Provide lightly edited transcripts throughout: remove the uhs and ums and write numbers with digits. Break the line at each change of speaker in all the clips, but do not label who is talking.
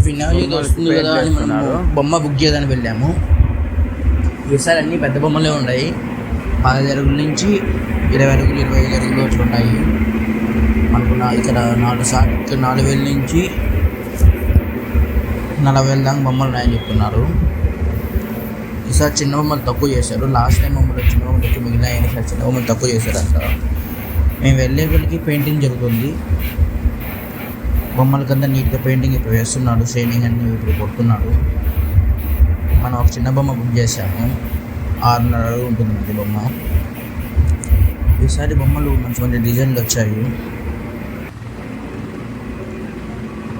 వినాయక చవితి వస్తుంది కదా అని మనము బొమ్మ బుక్ చేయడానికి వెళ్ళాము. ఈసారి అన్నీ పెద్ద బొమ్మలే ఉన్నాయి. 10 అడుగుల నుంచి 20 అడుగులు 25 అడుగులు అట్లా ఉన్నాయి. అనుకున్న ఇక్కడ 4,000 నుంచి 40,000 దాకా బొమ్మలు ఉన్నాయని చెప్తున్నారు. ఈసారి చిన్న బొమ్మలు తక్కువ చేశారు. లాస్ట్ టైం బొమ్మలు చిన్న బొమ్మలు ఎక్కువ మిగిలినాయని ఈసారి చిన్న బొమ్మలు తక్కువ చేశారు అంట. మేము వెళ్ళేపటికి పెయింటింగ్ జరుగుతుంది. బొమ్మల కింద నీట్గా పెయింటింగ్ ఇప్పుడు వేస్తున్నాడు. షైనింగ్ అన్నీ ఇప్పుడు కొడుతున్నాడు. మనం ఒక చిన్న బొమ్మ బుక్ చేసాము. 6.5 అడుగులు ఉంటుంది బొమ్మ. ఈసారి బొమ్మలు మంచి మంచి డిజైన్లు వచ్చాయి.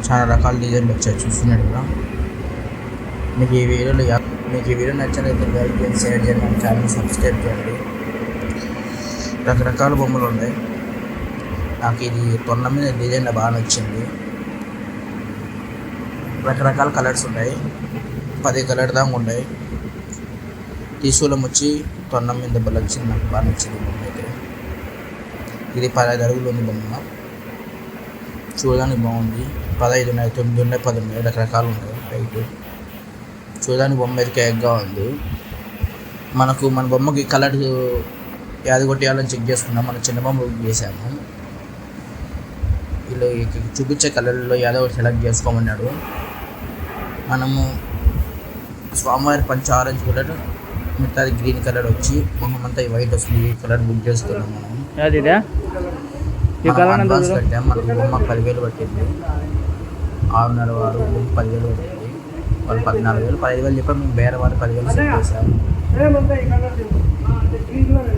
చాలా రకాల డిజైన్లు వచ్చాయి చూస్తున్నట్టు కదా. మీకు ఈ వీడియో నచ్చినట్లయితే లైక్ చేయండి, షేర్ చేయండి, మన ఛానల్ సబ్స్క్రైబ్ చేయండి. రకరకాల బొమ్మలు ఉన్నాయి. నాకు ఇది తొండ మీద డిజైన్ బాగా నచ్చింది. రకరకాల కలర్స్ ఉన్నాయి. 10 కలర్ దాకా ఉన్నాయి. త్రిశూలం వచ్చి తొండ మీద దెబ్బలు వచ్చింది. నాకు బాగా నచ్చింది బొమ్మ అయితే. ఇది 15 అడుగులు ఉంది బొమ్మ. చూడడానికి బాగుంది. 15 ఉన్నాయి, 9 ఉన్నాయి, 10 ఉన్నాయి. రకరకాలు ఉన్నాయి. హైట్ చూడడానికి బొమ్మ అయితే కేక్గా ఉంది. మన బొమ్మకి కలర్ యాది కొట్టేయాలని చెక్ చేసుకున్నాం. మన చిన్న బొమ్మ బుక్ చేసాము. వీళ్ళు చూపించే కలర్లో ఏదో ఒకటి సెలెక్ట్ చేసుకోమన్నాడు. మనము స్వామివారి పంచ ఆరెంజ్ కలర్, మిగతాది గ్రీన్ కలర్ వచ్చి మొహం అంతా వైట్ వస్తుంది. ఈ కలర్ బుక్ చేసుకున్నాం మనం. అడ్వాన్స్ కట్టాం. మనకు బొమ్మ 10,000 పట్టింది. 6.5 అడుగులు 10,000 పట్టింది. వాళ్ళు 14,000 15,000 చెప్పారు. మేము వేరే వాళ్ళు 10,000 సెట్ చేశాము.